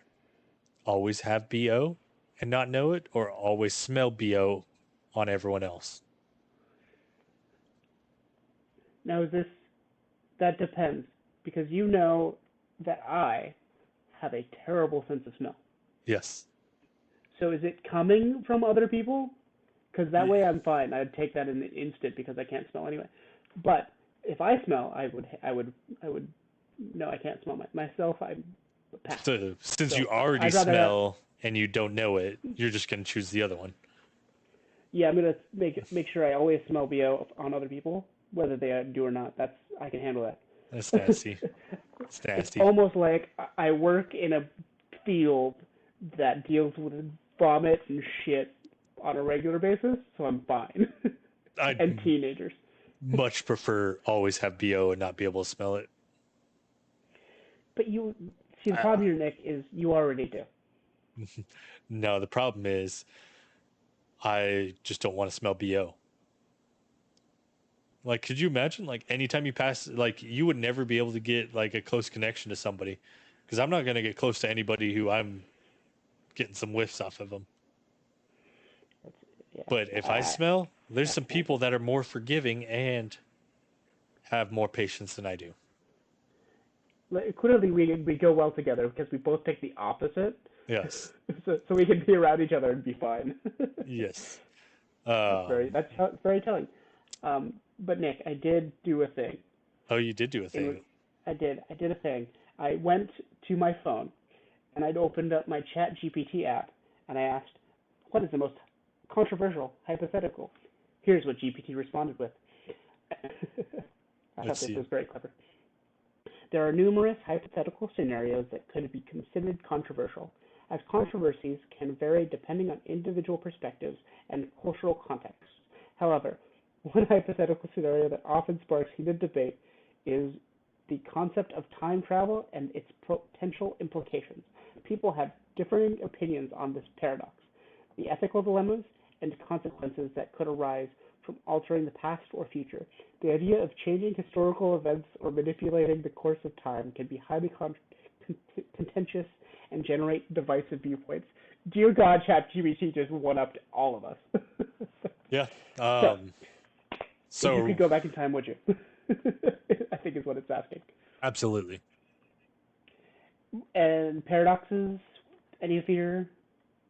always have BO and not know it, or always smell BO on everyone else? Now is this that depends because you know that I have a terrible sense of smell. Yes. So is it coming from other people? Because that Yeah. way I'm fine. I'd take that in an instant because I can't smell anyway. But if I smell, I would. No, I can't smell myself. I'm pass. So since you So already I'd rather have. smell and you don't know it, you're just gonna choose the other one. Yeah, I'm gonna make sure I always smell BO on other people, whether they do or not. That's I can handle That's that. nasty. It's It's nasty. almost like I work in a field that deals with vomit and shit on a regular basis, so I'm fine. I'd And teenagers. much prefer always have BO and not be able to smell it. But you see, the Uh, problem here, Nick, is you already do. no, the problem is I just don't want to smell BO. Like, could you imagine? Like, anytime you pass, like, you would never be able to get like a close connection to somebody, because I'm not gonna get close to anybody who I'm getting some whiffs off of them. That's, yeah, But if I I, smell, there's I some can people handle that are more forgiving and have more patience than I do. it. Clearly, we go well together because we both take the opposite, Yes. so we can be around each other and be fine. Yes. That's very telling. But Nick, I did do a thing. Oh, you did do a In thing. I did a thing. I went to my phone and I'd opened up my Chat GPT app and I asked, "What is the most controversial hypothetical?" Here's what GPT responded with. I thought Let's this see. was very clever. There are numerous hypothetical scenarios that could be considered controversial, as controversies can vary depending on individual perspectives and cultural contexts. However, one hypothetical scenario that often sparks heated debate is the concept of time travel and its potential implications. People have differing opinions on this paradox, the ethical dilemmas and consequences that could arise from altering the past or future. The idea of changing historical events or manipulating the course of time can be highly contentious and generate divisive viewpoints. Dear God, ChatGPT just one-upped all of us. Yeah. So, if you So could go back in time, would you? I think is what it's asking. absolutely. And paradoxes, any fear,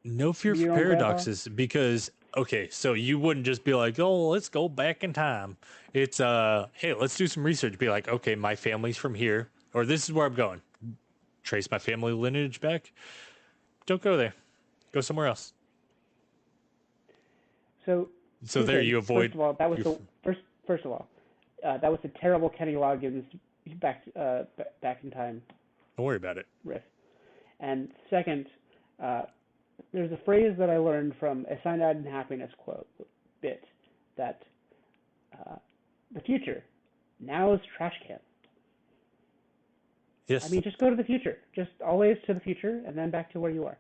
No fear be for your own grandpa? paradoxes because okay, so you wouldn't just be like, "Oh, let's go back in time." It's hey, let's do some research. Be like, "Okay, my family's from here, or this is where I'm going. Trace my family lineage back. Don't go there. Go somewhere else." So, So two there things. you First avoid of all, that was you the first. First of all, that was the terrible Kenny Loggins back in time don't worry about it. riff. And second, uh, there's a phrase that I learned from a Cyanide and Happiness quote bit that uh, the future now is trash can. I Yes. mean, just go to the future. Just always to the future and then back to where you are,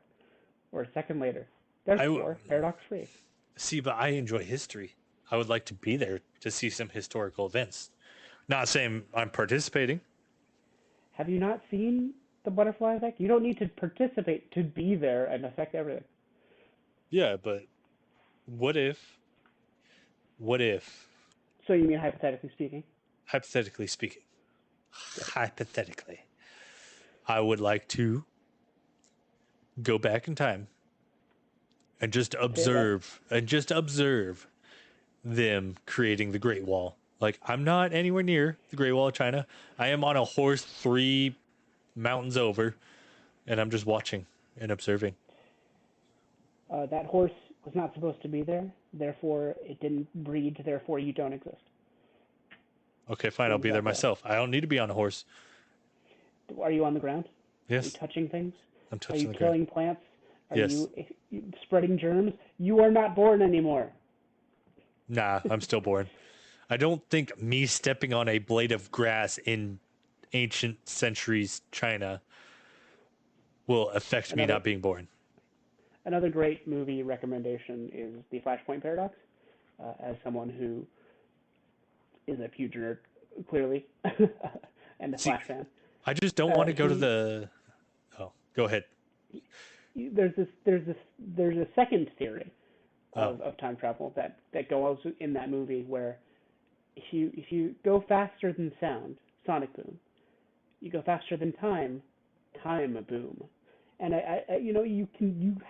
or a second later. I w- Therefore, paradox free. see, but I enjoy history. I would like to be there to see some historical events. Not saying I'm participating. Have you not seen the butterfly effect? You don't need to participate to be there and affect everything. Yeah, but what if, what if, So you mean hypothetically speaking? hypothetically speaking, Good. hypothetically, I would like to go back in time Say that. and just observe them creating the Great Wall. Like, I'm not anywhere near the Great Wall of China. I am on a horse 3 mountains over, and I'm just watching and observing. That horse was not supposed to be there. Therefore, it didn't breed. Therefore, you don't exist. Okay, fine. I'll Same be there exact logic. myself. I don't need to be on a horse. Are you on the ground? Are you Yes, touching things? I'm Are you touching the ground. killing plants? Are Yes. you spreading germs? You are not born anymore. Nah, I'm still born. I don't think me stepping on a blade of grass in ancient centuries China will affect me Another not being born. another great movie recommendation is The Flashpoint Paradox. As someone who is a huge nerd, clearly, and a See, Flash fan, I just don't want to go to he the. Oh, go ahead. there's a second theory Oh, of time travel that goes in that movie where if you go faster than sound, sonic boom, you go faster than time boom. And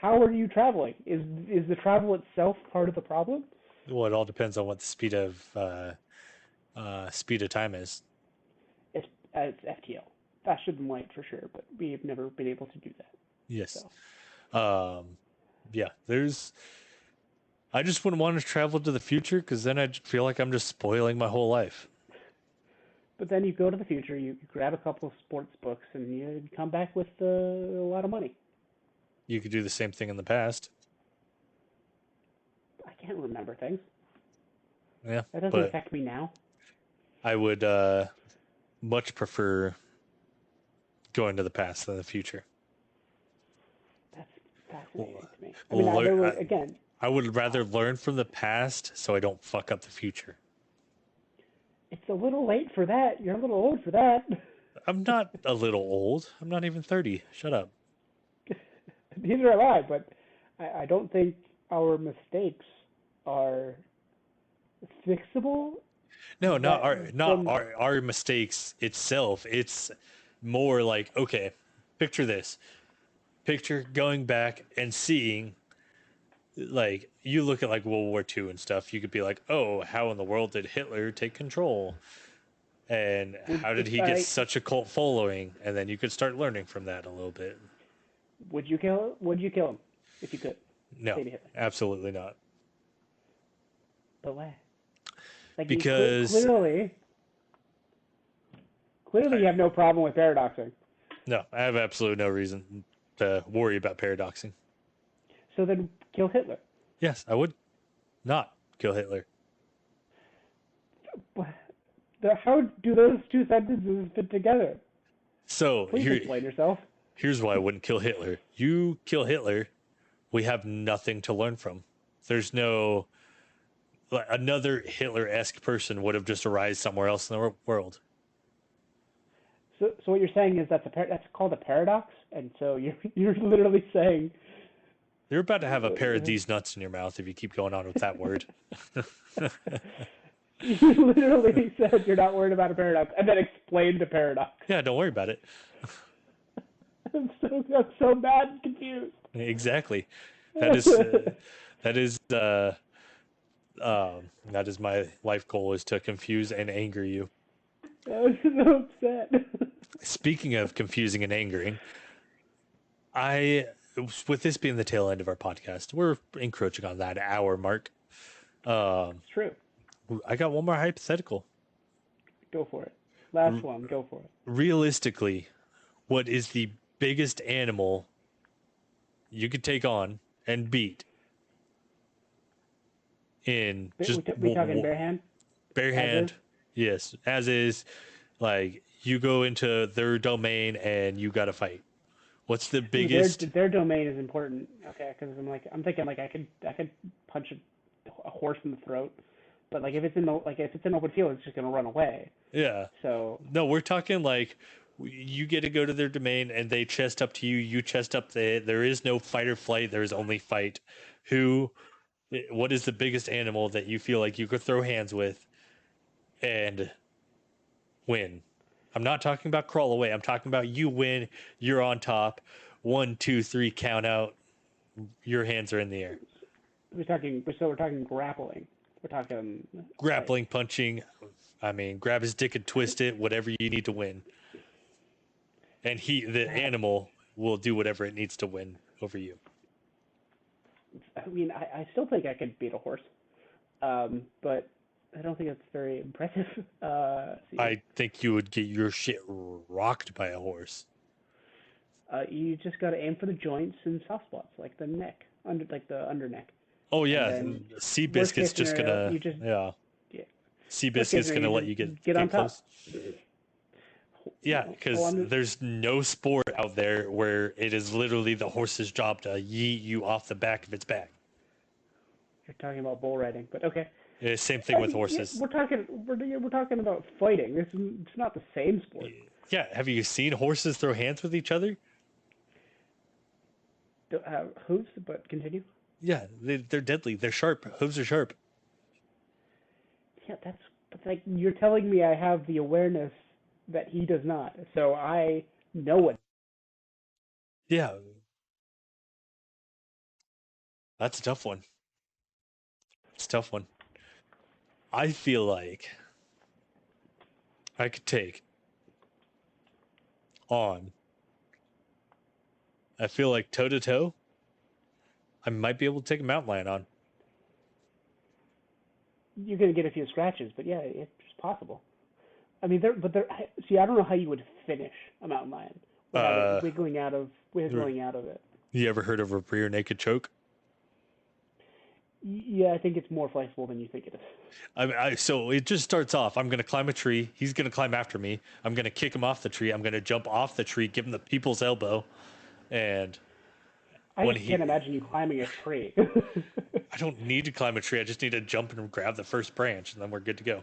how are you traveling? Is the travel itself part of the problem? well, it all depends on what the speed of time is. It's FTL, faster than light for sure, but we've never been able to do that. Yes. So, Um, yeah. I just wouldn't want to travel to the future because then I'd feel like I'm just spoiling my whole life. but then you go to the future, you grab a couple of sports books, and you come back with a lot of money. You could do the same thing in the past. I can't remember things. Yeah, That doesn't but affect me now. I would much prefer going to the past than the future. That's fascinating Well, to me. I mean, lear- again, I would rather learn from the past so I don't fuck up the future. it's a little late for that. You're a little old for that. I'm not a little old. I'm not even 30. Shut up. Neither am I, but I don't think our mistakes are fixable. No, not That then our mistakes itself. It's more like, okay, picture this. Picture going back and seeing, like, you look at like World War II and stuff, you could be like, oh, how in the world did Hitler take control? And would how if did he get I such a cult following? And then you could start learning from that a little bit. would you kill him if you could? No, Say to Hitler. absolutely not. But why? Like you Because clearly I, you have no problem with paradoxing. no, I have absolutely no reason to worry about paradoxing. So then kill Hitler. Yes, I would not kill Hitler. How do those two sentences fit together? So Please explain yourself. here's why I wouldn't kill Hitler. You kill Hitler, we have nothing to learn from. There's no, like, another Hitler-esque person would have just arisen somewhere else in the world. So what you're saying is that's called a paradox, and so you're literally saying You're about to have a pair of these nuts in your mouth if you keep going on with that word. you literally said you're not worried about a paradox, and then explained a paradox. Yeah, don't worry about it. I'm so mad and confused. Exactly. That is that is that is my life goal, is to confuse and anger you. I was so upset. Speaking of confusing and angering, I with this being the tail end of our podcast, we're encroaching on that hour mark. It's true. I got one more hypothetical. Go for it. Last R- one. Go for it. Realistically, what is the biggest animal you could take on and beat in just We talking bare hand? bare As is? hand? Yes, as is. Like, you go into their domain and you got to fight. What's the Ooh, biggest? their domain is important. Okay, because I'm thinking like I could punch a horse in the throat, but like if it's in open field, it's just gonna run away. Yeah. So No, we're talking like You get to go to their domain, and they chest up to you. You chest up. There is no fight or flight. There is only fight. What is the biggest animal that you feel like you could throw hands with and win? I'm not talking about crawl away. I'm talking about you win. You're on top. 1, 2, 3, count out. Your hands are in the air. We're talking grappling. We're talking Grappling, punching. I mean, grab his dick and twist it. Whatever you need to win. And the animal, will do whatever it needs to win over you. I mean, I still think I could beat a horse, but I don't think that's very impressive. I think you would get your shit rocked by a horse. You just got to aim for the joints and soft spots, like the neck, like the under neck. Oh yeah, Seabiscuit's just gonna yeah. Seabiscuit's gonna let you get on close. Top. Yeah, because there's no sport out there where it is literally the horse's job to yeet you off the back of its back. You're talking about bull riding, but okay. Yeah, same thing with horses. Yeah, we're talking about fighting. It's not the same sport. Yeah, have you seen horses throw hands with each other? Hooves, but continue. Yeah, they're deadly. They're sharp. Hooves are sharp. Yeah, but like you're telling me I have the awareness that he does not, so I know it. Yeah, that's a tough one. It's a tough one. I feel like I could take on. I feel like toe to toe, I might be able to take a mountain lion on. You're gonna get a few scratches, but yeah, it's possible. I mean, see, I don't know how you would finish a mountain lion without it wiggling out of it. You ever heard of a rear naked choke? Yeah, I think it's more flexible than you think it is. So it just starts off. I'm going to climb a tree. He's going to climb after me. I'm going to kick him off the tree. I'm going to jump off the tree, give him the people's elbow, and I can't imagine you climbing a tree. I don't need to climb a tree. I just need to jump and grab the first branch, and then we're good to go.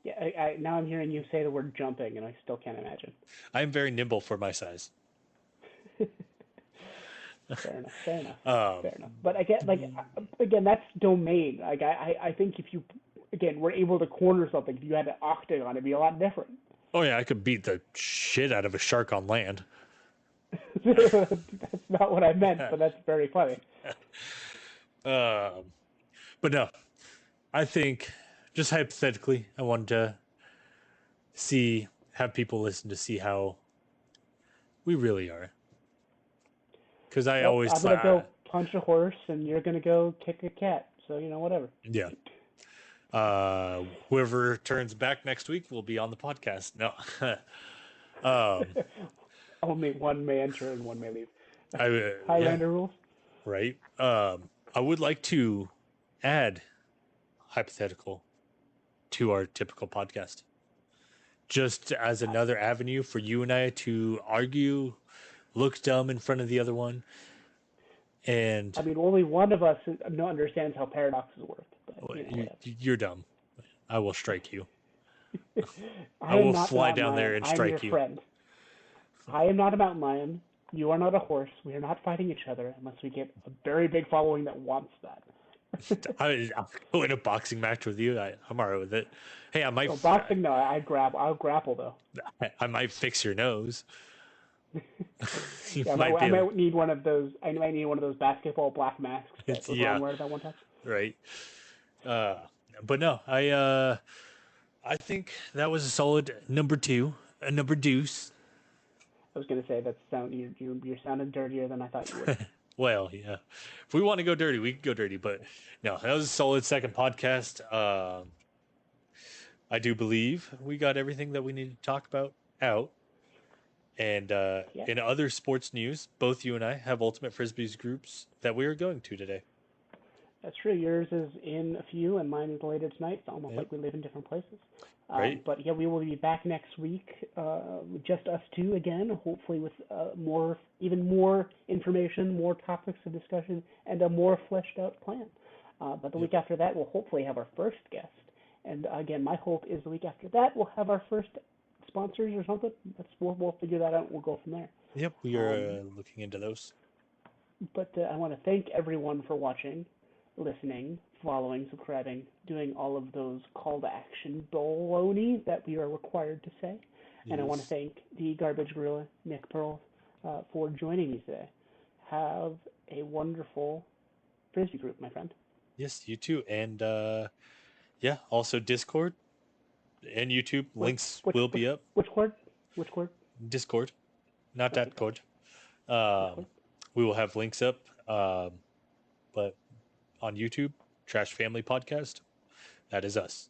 Yeah, now I'm hearing you say the word jumping, and I still can't imagine. I am very nimble for my size. Fair enough. But again, that's domain. Like I think if you were able to corner something, if you had an octagon, it'd be a lot different. Oh yeah, I could beat the shit out of a shark on land. That's not what I meant, but that's very funny. But no, I think just hypothetically, I wanted to have people listen to see how we really are. Because I'm gonna go punch a horse, and you're gonna go kick a cat. So whatever. Yeah. Whoever turns back next week will be on the podcast. No. Only one may enter and one may leave. Highlander rules. Right. I would like to add hypothetical to our typical podcast, just as another avenue for you and I to argue, look dumb in front of the other one. And I mean, only one of us understands how paradoxes work. But, you're dumb. I will strike you. I will fly down there and strike you. Friend. I am not a mountain lion. You are not a horse. We are not fighting each other unless we get a very big following that wants that. I'll go in a boxing match with you. I'm alright with it. Hey, I might. Oh, boxing? No, I'll grapple though. I might fix your nose. I might need one of those. I might need one of those basketball black masks that LeBron wears that one time. Right. But no, I think that was a solid number 2, a number deuce. I was gonna say you're sounding dirtier than I thought you would. Well, yeah. If we want to go dirty, we can go dirty. But no, that was a solid second podcast. I do believe we got everything that we need to talk about out. And in other sports news, both you and I have Ultimate Frisbees groups that we are going to today. That's true. Yours is in a few, and mine is later tonight. It's almost like we live in different places. Right. But yeah, we will be back next week, just us two again, hopefully with even more information, more topics of discussion, and a more fleshed out plan. But the week after that, we'll hopefully have our first guest. And again, my hope is the week after that, we'll have our first sponsors or something. We'll figure that out. We'll go from there. Yep, we are looking into those. But I want to thank everyone for watching, listening, following, subscribing, doing all of those call to action baloney that we are required to say. And I want to thank the Garbage Gorilla, Nick Pearl, for joining me today. Have a wonderful Frisbee group, my friend. Yes, you too. And yeah, also Discord and YouTube links will be up. Which cord? Discord, not Okay, that cord. Discord. We will have links up. But on YouTube, Trash Family Podcast, that is us.